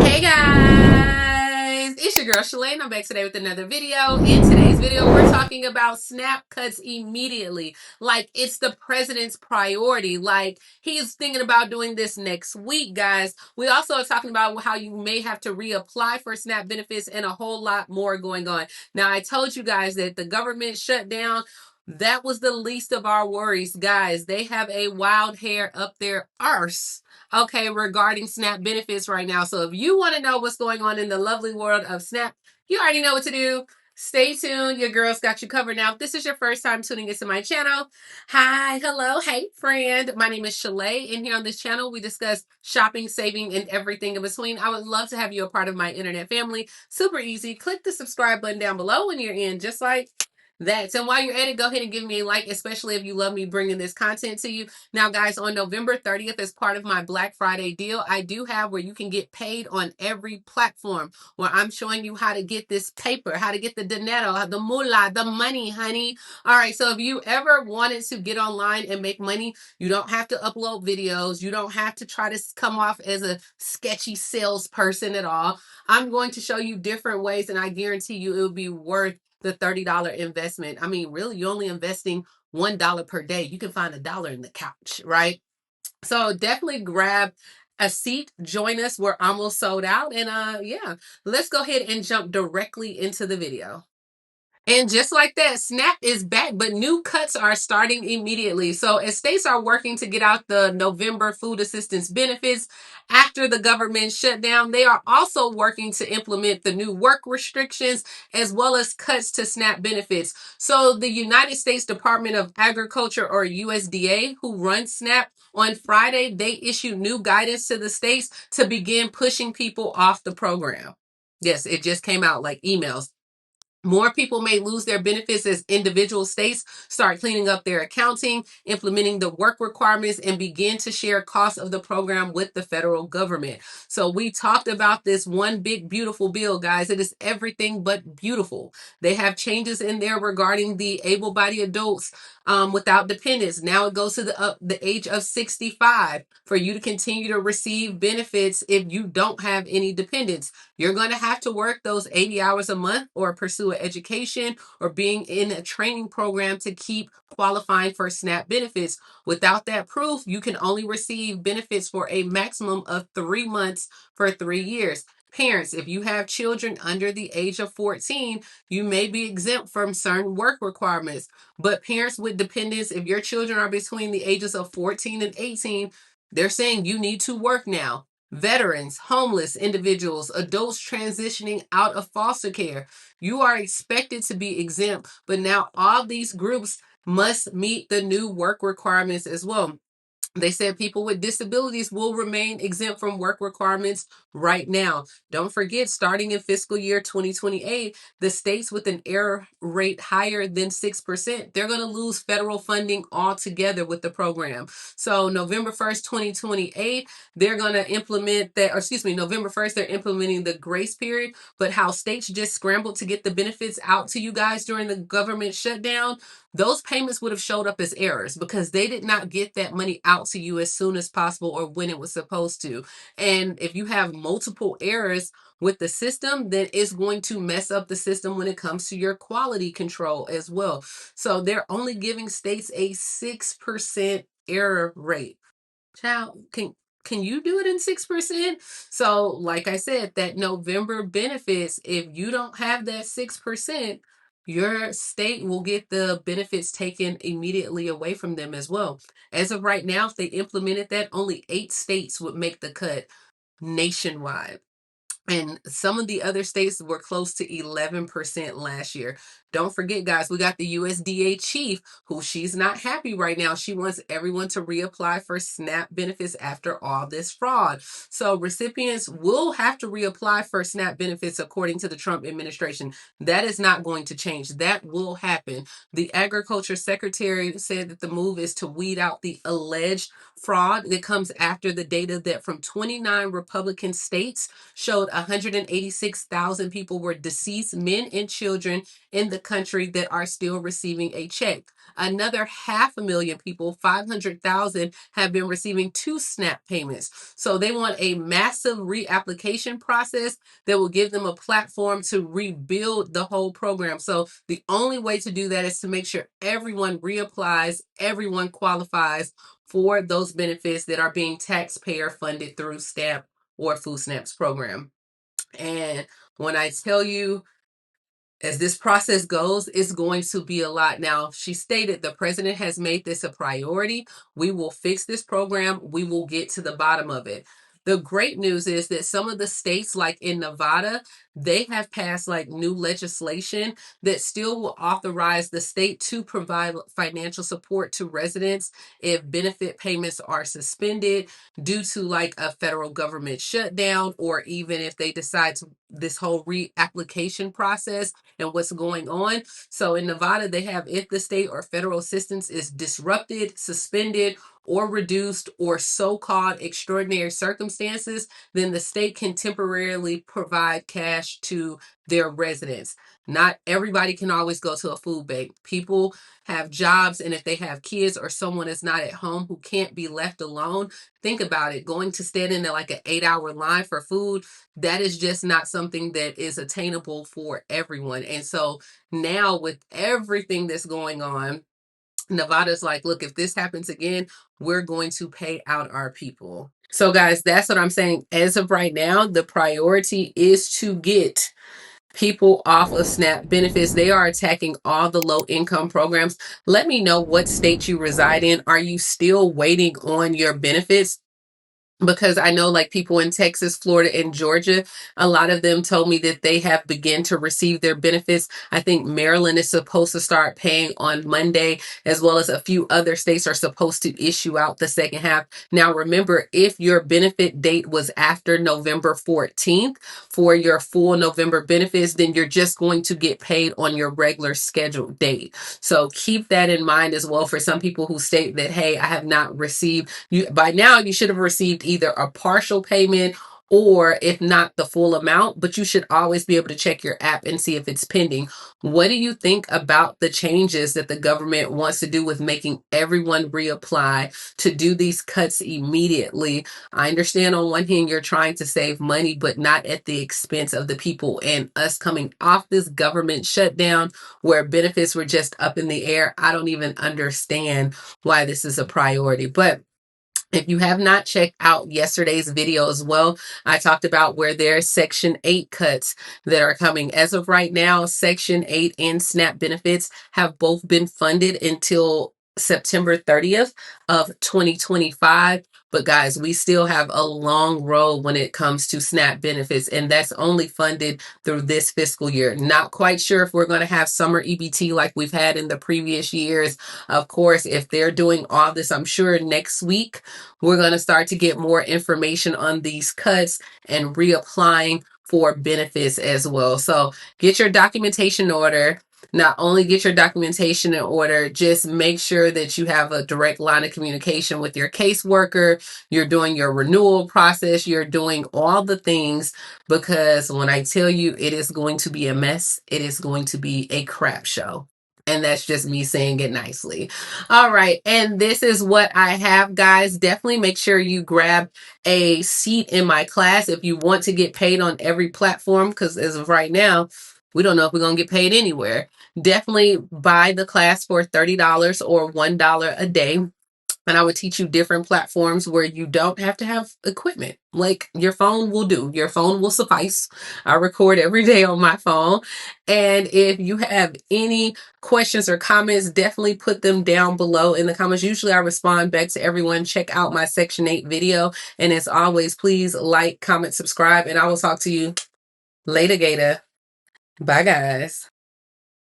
Hey guys, it's your girl Shalae and I'm back today with another video. In today's video, we're talking about SNAP cuts immediately. Like it's the president's priority. Like he's thinking about doing this next week, guys. We also are talking about how you may have to reapply for SNAP benefits and a whole lot more going on. Now, I told you guys that the government shut down. That was the least of our worries, guys. They have a wild hair up their arse, okay, regarding SNAP benefits right now. So if you want to know what's going on in the lovely world of SNAP, you already know what to do. Stay tuned. Your girl's got you covered. Now, if this is your first time tuning into my channel, hi, hello, hey, friend. My name is Shalae, and here on this channel, we discuss shopping, saving, and everything in between. I would love to have you a part of my internet family. Super easy. Click the subscribe button down below when you're in, just like that. And while you're at it, go ahead and give me a like, especially if you love me bringing this content to you. Now, guys, on November 30th, as part of my Black Friday deal, I do have where you can get paid on every platform, where I'm showing you how to get this paper, how to get the dinero, the moolah, the money, honey. All right, so if you ever wanted to get online and make money, you don't have to upload videos. You don't have to try to come off as a sketchy salesperson at all. I'm going to show you different ways, and I guarantee you it will be worth the $30 investment. I mean, really, you're only investing $1 per day. You can find $1 in the couch, right? So definitely grab a seat, join us. We're almost sold out. And yeah, let's go ahead and jump directly into the video. And just like that, SNAP is back, but new cuts are starting immediately. So as states are working to get out the November food assistance benefits after the government shutdown, they are also working to implement the new work restrictions as well as cuts to SNAP benefits. So the United States Department of Agriculture, or USDA, who runs SNAP, on Friday, they issued new guidance to the states to begin pushing people off the program. Yes, it just came out like emails. More people may lose their benefits as individual states start cleaning up their accounting, implementing the work requirements, and begin to share costs of the program with the federal government. So we talked about this one big, beautiful bill, guys. It is everything but beautiful. They have changes in there regarding the able-bodied adults without dependents. Now it goes to the age of 65 for you to continue to receive benefits if you don't have any dependents. You're going to have to work those 80 hours a month or pursue an education or being in a training program to keep qualifying for SNAP benefits. Without that proof, you can only receive benefits for a maximum of 3 months for 3 years. Parents, if you have children under the age of 14, you may be exempt from certain work requirements. But parents with dependents, if your children are between the ages of 14 and 18, they're saying you need to work now. Veterans, homeless individuals, adults transitioning out of foster care. You are expected to be exempt, but now all these groups must meet the new work requirements as well. They said people with disabilities will remain exempt from work requirements right now. Don't forget, starting in fiscal year 2028, the states with an error rate higher than 6%, they're going to lose federal funding altogether with the program. So November 1st, 2028, they're going to implement that, or excuse me, November 1st, they're implementing the grace period. But how states just scrambled to get the benefits out to you guys during the government shutdown, those payments would have showed up as errors because they did not get that money out to you as soon as possible or when it was supposed to. And if you have multiple errors with the system, then it's going to mess up the system when it comes to your quality control as well. So they're only giving states a 6% error rate. Child, can you do it in 6%? So, like I said, that November benefits, if you don't have that 6%, your state will get the benefits taken immediately away from them as well. As of right now, if they implemented that, only 8 states would make the cut nationwide. And some of the other states were close to 11% last year. Don't forget, guys, we got the USDA chief, who she's not happy right now. She wants everyone to reapply for SNAP benefits after all this fraud. So recipients will have to reapply for SNAP benefits according to the Trump administration. That is not going to change. That will happen. The agriculture secretary said that the move is to weed out the alleged fraud that comes after the data that from 29 Republican states showed 186,000 people were deceased, men and children in the country that are still receiving a check. Another 500,000 people, 500,000, have been receiving two SNAP payments. So they want a massive reapplication process that will give them a platform to rebuild the whole program. So the only way to do that is to make sure everyone reapplies, everyone qualifies for those benefits that are being taxpayer funded through SNAP or Food Stamps program. And when I tell you, as this process goes, it's going to be a lot. Now, she stated the president has made this a priority. We will fix this program. We will get to the bottom of it. The great news is that some of the states, like in Nevada, they have passed like new legislation that still will authorize the state to provide financial support to residents if benefit payments are suspended due to like a federal government shutdown, or even if they decide to this whole reapplication process and what's going on. So in Nevada, they have, if the state or federal assistance is disrupted, suspended, or reduced, or so-called extraordinary circumstances, then the state can temporarily provide cash to their residents. Not everybody can always go to a food bank. People have jobs, and if they have kids or someone is not at home who can't be left alone, think about it. Going to stand in like an 8-hour line for food, that is just not something that is attainable for everyone. And so now with everything that's going on, Nevada's like, look, if this happens again, we're going to pay out our people. So guys, that's what I'm saying. As of right now, the priority is to get people off of SNAP benefits. They are attacking all the low income programs. Let me know what state you reside in. Are you still waiting on your benefits? Because I know like people in Texas, Florida, and Georgia, a lot of them told me that they have begun to receive their benefits. I think Maryland is supposed to start paying on Monday, as well as a few other states are supposed to issue out the second half. Now, remember, if your benefit date was after November 14th for your full November benefits, then you're just going to get paid on your regular scheduled date. So keep that in mind as well for some people who state that, hey, I have not received, you by now you should have received either a partial payment or if not the full amount, but you should always be able to check your app and see if it's pending. What do you think about the changes that the government wants to do with making everyone reapply, to do these cuts immediately? I understand on one hand you're trying to save money, but not at the expense of the people, and us coming off this government shutdown where benefits were just up in the air. I don't even understand why this is a priority. But if you have not checked out yesterday's video as well, I talked about where there's Section 8 cuts that are coming. As of right now, Section 8 and SNAP benefits have both been funded until September 30th of 2025. But guys, we still have a long road when it comes to SNAP benefits, and that's only funded through this fiscal year. Not quite sure if we're going to have summer EBT like we've had in the previous years. Of course, if they're doing all this, I'm sure next week we're going to start to get more information on these cuts and reapplying for benefits as well. So get your documentation in order. Not only get your documentation in order, just make sure that you have a direct line of communication with your caseworker. You're doing your renewal process. You're doing all the things, because when I tell you it is going to be a mess, it is going to be a crap show. And that's just me saying it nicely. All right. And this is what I have, guys. Definitely make sure you grab a seat in my class if you want to get paid on every platform, because as of right now, we don't know if we're going to get paid anywhere. Definitely buy the class for $30 or $1 a day. And I would teach you different platforms where you don't have to have equipment. Like your phone will do. Your phone will suffice. I record every day on my phone. And if you have any questions or comments, definitely put them down below in the comments. Usually I respond back to everyone. Check out my Section 8 video. And as always, please like, comment, subscribe, and I will talk to you later, Gator. Bye, guys.